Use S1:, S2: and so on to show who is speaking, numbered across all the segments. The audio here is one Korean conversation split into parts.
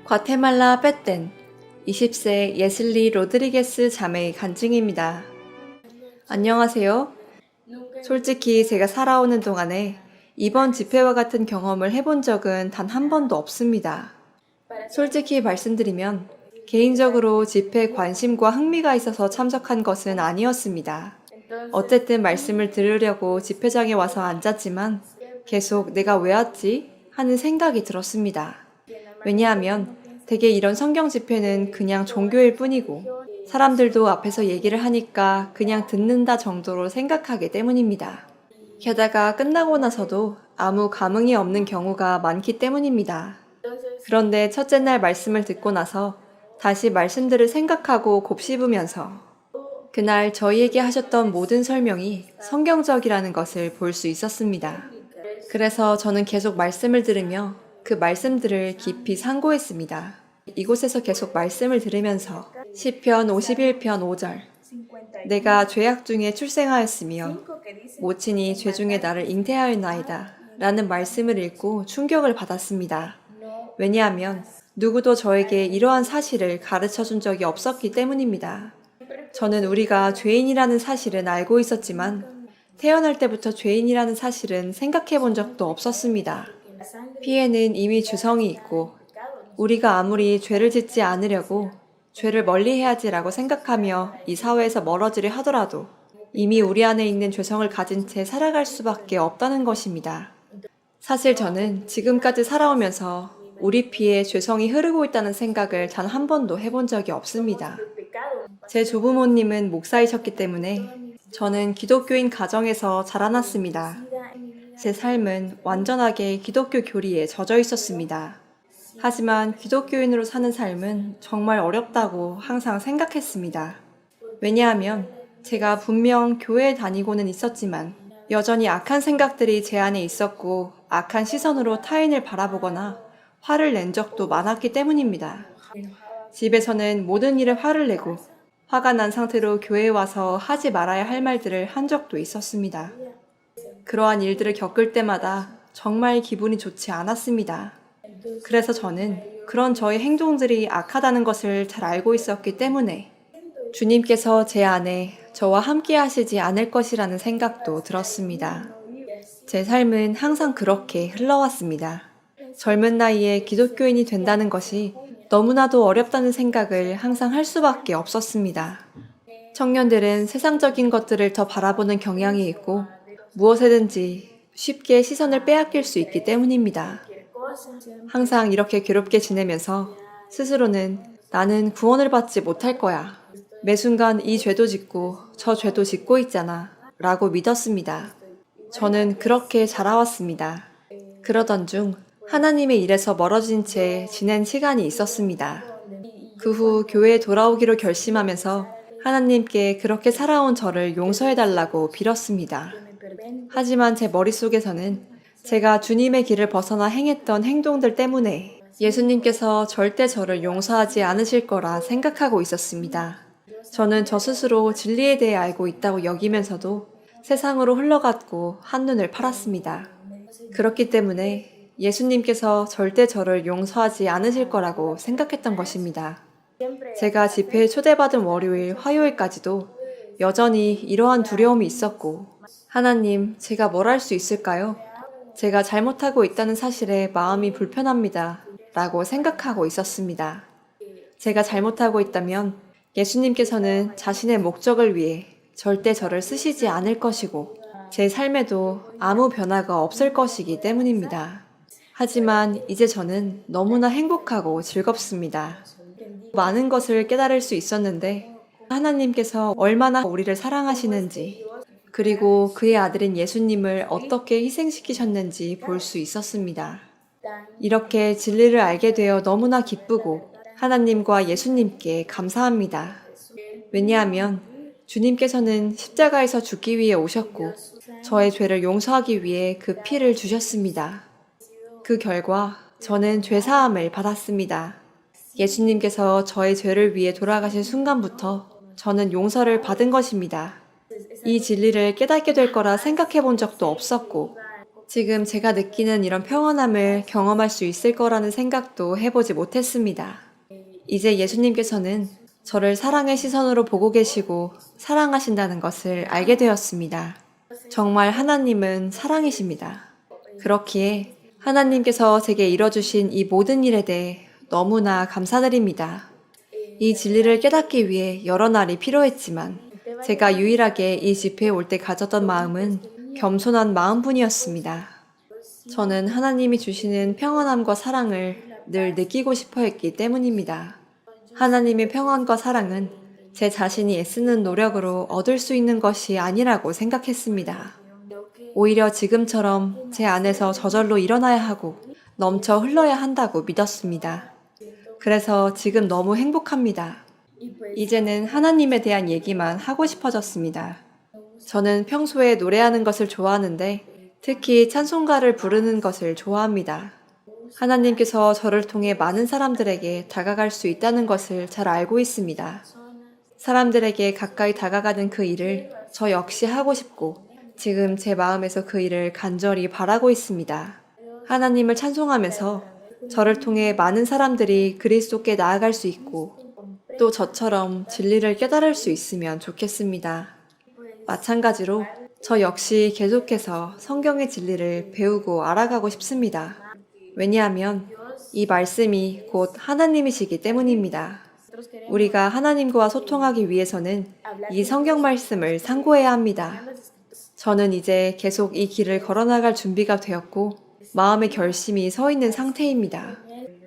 S1: 과테말라 빼땐 20세 예슬리 로드리게스 자매의 간증입니다. 안녕하세요. 솔직히 제가 살아오는 동안에 이번 집회와 같은 경험을 해본 적은 단 한 번도 없습니다. 솔직히 말씀드리면 개인적으로 집회에 관심과 흥미가 있어서 참석한 것은 아니었습니다. 어쨌든 말씀을 들으려고 집회장에 와서 앉았지만 계속 내가 왜 왔지? 하는 생각이 들었습니다. 왜냐하면 대개 이런 성경 집회는 그냥 종교일 뿐이고 사람들도 앞에서 얘기를 하니까 그냥 듣는다 정도로 생각하기 때문입니다. 게다가 끝나고 나서도 아무 감흥이 없는 경우가 많기 때문입니다. 그런데 첫째 날 말씀을 듣고 나서 다시 말씀들을 생각하고 곱씹으면서 그날 저희에게 하셨던 모든 설명이 성경적이라는 것을 볼 수 있었습니다. 그래서 저는 계속 말씀을 들으며 그 말씀들을 깊이 상고했습니다. 이곳에서 계속 말씀을 들으면서 시편 51편 5절 내가 죄악 중에 출생하였으며 모친이 죄 중에 나를 잉태하였나이다 라는 말씀을 읽고 충격을 받았습니다. 왜냐하면 누구도 저에게 이러한 사실을 가르쳐 준 적이 없었기 때문입니다. 저는 우리가 죄인이라는 사실은 알고 있었지만 태어날 때부터 죄인이라는 사실은 생각해 본 적도 없었습니다. 피에는 이미 주성이 있고 우리가 아무리 죄를 짓지 않으려고 죄를 멀리 해야지라고 생각하며 이 사회에서 멀어지려 하더라도 이미 우리 안에 있는 죄성을 가진 채 살아갈 수밖에 없다는 것입니다. 사실 저는 지금까지 살아오면서 우리 피에 죄성이 흐르고 있다는 생각을 단 한 번도 해본 적이 없습니다. 제 조부모님은 목사이셨기 때문에 저는 기독교인 가정에서 자라났습니다. 제 삶은 완전하게 기독교 교리에 젖어 있었습니다. 하지만 기독교인으로 사는 삶은 정말 어렵다고 항상 생각했습니다. 왜냐하면 제가 분명 교회에 다니고는 있었지만 여전히 악한 생각들이 제 안에 있었고 악한 시선으로 타인을 바라보거나 화를 낸 적도 많았기 때문입니다. 집에서는 모든 일에 화를 내고 화가 난 상태로 교회에 와서 하지 말아야 할 말들을 한 적도 있었습니다. 그러한 일들을 겪을 때마다 정말 기분이 좋지 않았습니다. 그래서 저는 그런 저의 행동들이 악하다는 것을 잘 알고 있었기 때문에 주님께서 제 안에 저와 함께 하시지 않을 것이라는 생각도 들었습니다. 제 삶은 항상 그렇게 흘러왔습니다. 젊은 나이에 기독교인이 된다는 것이 너무나도 어렵다는 생각을 항상 할 수밖에 없었습니다. 청년들은 세상적인 것들을 더 바라보는 경향이 있고 무엇에든지 쉽게 시선을 빼앗길 수 있기 때문입니다. 항상 이렇게 괴롭게 지내면서 스스로는 나는 구원을 받지 못할 거야. 매 순간 이 죄도 짓고 저 죄도 짓고 있잖아. 라고 믿었습니다. 저는 그렇게 자라왔습니다. 그러던 중 하나님의 일에서 멀어진 채 지낸 시간이 있었습니다. 그 후 교회에 돌아오기로 결심하면서 하나님께 그렇게 살아온 저를 용서해달라고 빌었습니다. 하지만 제 머릿속에서는 제가 주님의 길을 벗어나 행했던 행동들 때문에 예수님께서 절대 저를 용서하지 않으실 거라 생각하고 있었습니다. 저는 저 스스로 진리에 대해 알고 있다고 여기면서도 세상으로 흘러갔고 한눈을 팔았습니다. 그렇기 때문에 예수님께서 절대 저를 용서하지 않으실 거라고 생각했던 것입니다. 제가 집회에 초대받은 월요일, 화요일까지도 여전히 이러한 두려움이 있었고 하나님, 제가 뭘 할 수 있을까요? 제가 잘못하고 있다는 사실에 마음이 불편합니다. 라고 생각하고 있었습니다. 제가 잘못하고 있다면 예수님께서는 자신의 목적을 위해 절대 저를 쓰시지 않을 것이고 제 삶에도 아무 변화가 없을 것이기 때문입니다. 하지만 이제 저는 너무나 행복하고 즐겁습니다. 많은 것을 깨달을 수 있었는데 하나님께서 얼마나 우리를 사랑하시는지 그리고 그의 아들인 예수님을 어떻게 희생시키셨는지 볼 수 있었습니다. 이렇게 진리를 알게 되어 너무나 기쁘고 하나님과 예수님께 감사합니다. 왜냐하면 주님께서는 십자가에서 죽기 위해 오셨고 저의 죄를 용서하기 위해 그 피를 주셨습니다. 그 결과 저는 죄사함을 받았습니다. 예수님께서 저의 죄를 위해 돌아가신 순간부터 저는 용서를 받은 것입니다. 이 진리를 깨닫게 될 거라 생각해 본 적도 없었고 지금 제가 느끼는 이런 평안함을 경험할 수 있을 거라는 생각도 해보지 못했습니다. 이제 예수님께서는 저를 사랑의 시선으로 보고 계시고 사랑하신다는 것을 알게 되었습니다. 정말 하나님은 사랑이십니다. 그렇기에 하나님께서 제게 이뤄주신 이 모든 일에 대해 너무나 감사드립니다. 이 진리를 깨닫기 위해 여러 날이 필요했지만 제가 유일하게 이 집회에 올 때 가졌던 마음은 겸손한 마음뿐이었습니다. 저는 하나님이 주시는 평안함과 사랑을 늘 느끼고 싶어 했기 때문입니다. 하나님의 평안과 사랑은 제 자신이 애쓰는 노력으로 얻을 수 있는 것이 아니라고 생각했습니다. 오히려 지금처럼 제 안에서 저절로 일어나야 하고 넘쳐 흘러야 한다고 믿었습니다. 그래서 지금 너무 행복합니다. 이제는 하나님에 대한 얘기만 하고 싶어졌습니다. 저는 평소에 노래하는 것을 좋아하는데 특히 찬송가를 부르는 것을 좋아합니다. 하나님께서 저를 통해 많은 사람들에게 다가갈 수 있다는 것을 잘 알고 있습니다. 사람들에게 가까이 다가가는 그 일을 저 역시 하고 싶고 지금 제 마음에서 그 일을 간절히 바라고 있습니다. 하나님을 찬송하면서 저를 통해 많은 사람들이 그리스도께 나아갈 수 있고 또 저처럼 진리를 깨달을 수 있으면 좋겠습니다. 마찬가지로 저 역시 계속해서 성경의 진리를 배우고 알아가고 싶습니다. 왜냐하면 이 말씀이 곧 하나님이시기 때문입니다. 우리가 하나님과 소통하기 위해서는 이 성경 말씀을 상고해야 합니다. 저는 이제 계속 이 길을 걸어나갈 준비가 되었고 마음의 결심이 서 있는 상태입니다.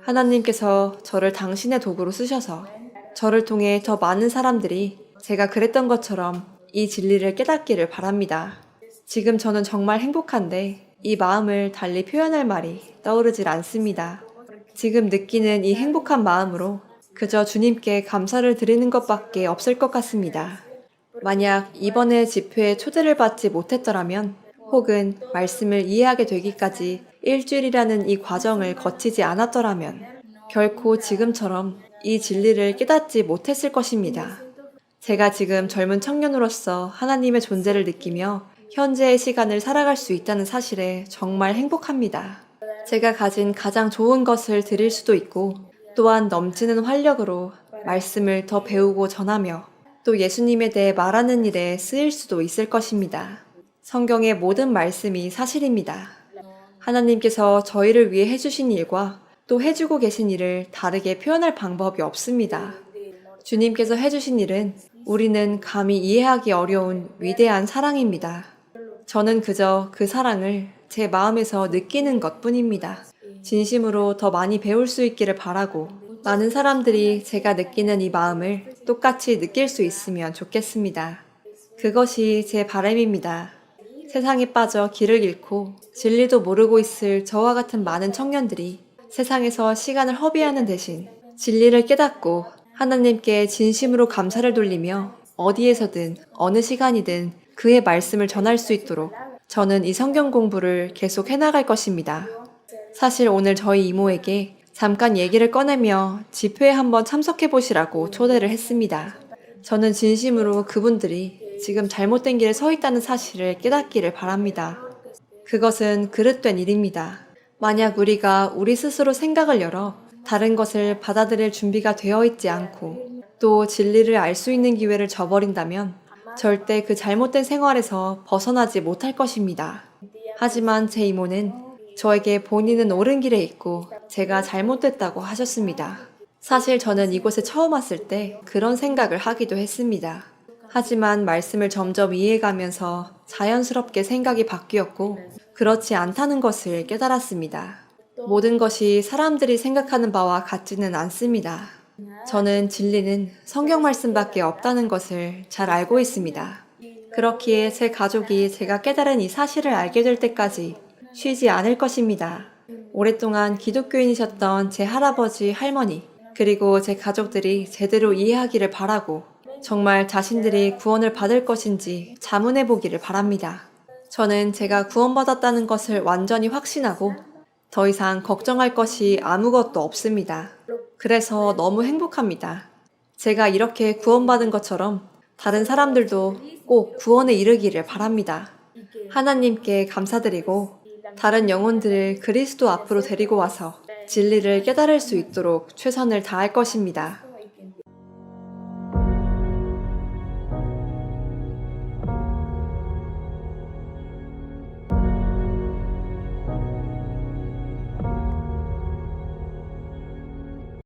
S1: 하나님께서 저를 당신의 도구로 쓰셔서 저를 통해 더 많은 사람들이 제가 그랬던 것처럼 이 진리를 깨닫기를 바랍니다. 지금 저는 정말 행복한데 이 마음을 달리 표현할 말이 떠오르질 않습니다. 지금 느끼는 이 행복한 마음으로 그저 주님께 감사를 드리는 것밖에 없을 것 같습니다. 만약 이번에 집회에 초대를 받지 못했더라면 혹은 말씀을 이해하게 되기까지 일주일이라는 이 과정을 거치지 않았더라면 결코 지금처럼 이 진리를 깨닫지 못했을 것입니다. 제가 지금 젊은 청년으로서 하나님의 존재를 느끼며 현재의 시간을 살아갈 수 있다는 사실에 정말 행복합니다. 제가 가진 가장 좋은 것을 드릴 수도 있고 또한 넘치는 활력으로 말씀을 더 배우고 전하며 또 예수님에 대해 말하는 일에 쓰일 수도 있을 것입니다. 성경의 모든 말씀이 사실입니다. 하나님께서 저희를 위해 해주신 일과 또 해주고 계신 일을 다르게 표현할 방법이 없습니다. 주님께서 해주신 일은 우리는 감히 이해하기 어려운 위대한 사랑입니다. 저는 그저 그 사랑을 제 마음에서 느끼는 것뿐입니다. 진심으로 더 많이 배울 수 있기를 바라고 많은 사람들이 제가 느끼는 이 마음을 똑같이 느낄 수 있으면 좋겠습니다. 그것이 제 바람입니다. 세상에 빠져 길을 잃고 진리도 모르고 있을 저와 같은 많은 청년들이 세상에서 시간을 허비하는 대신 진리를 깨닫고 하나님께 진심으로 감사를 돌리며 어디에서든 어느 시간이든 그의 말씀을 전할 수 있도록 저는 이 성경 공부를 계속 해나갈 것입니다. 사실 오늘 저희 이모에게 잠깐 얘기를 꺼내며 집회에 한번 참석해 보시라고 초대를 했습니다. 저는 진심으로 그분들이 지금 잘못된 길에 서 있다는 사실을 깨닫기를 바랍니다. 그것은 그릇된 일입니다. 만약 우리가 우리 스스로 생각을 열어 다른 것을 받아들일 준비가 되어 있지 않고 또 진리를 알 수 있는 기회를 저버린다면 절대 그 잘못된 생활에서 벗어나지 못할 것입니다. 하지만 제 이모는 저에게 본인은 옳은 길에 있고 제가 잘못됐다고 하셨습니다. 사실 저는 이곳에 처음 왔을 때 그런 생각을 하기도 했습니다. 하지만 말씀을 점점 이해해가면서 자연스럽게 생각이 바뀌었고 그렇지 않다는 것을 깨달았습니다. 모든 것이 사람들이 생각하는 바와 같지는 않습니다. 저는 진리는 성경 말씀밖에 없다는 것을 잘 알고 있습니다. 그렇기에 제 가족이 제가 깨달은 이 사실을 알게 될 때까지 쉬지 않을 것입니다. 오랫동안 기독교인이셨던 제 할아버지, 할머니, 그리고 제 가족들이 제대로 이해하기를 바라고 정말 자신들이 구원을 받을 것인지 자문해 보기를 바랍니다. 저는 제가 구원받았다는 것을 완전히 확신하고 더 이상 걱정할 것이 아무것도 없습니다. 그래서 너무 행복합니다. 제가 이렇게 구원받은 것처럼 다른 사람들도 꼭 구원에 이르기를 바랍니다. 하나님께 감사드리고 다른 영혼들을 그리스도 앞으로 데리고 와서 진리를 깨달을 수 있도록 최선을 다할 것입니다.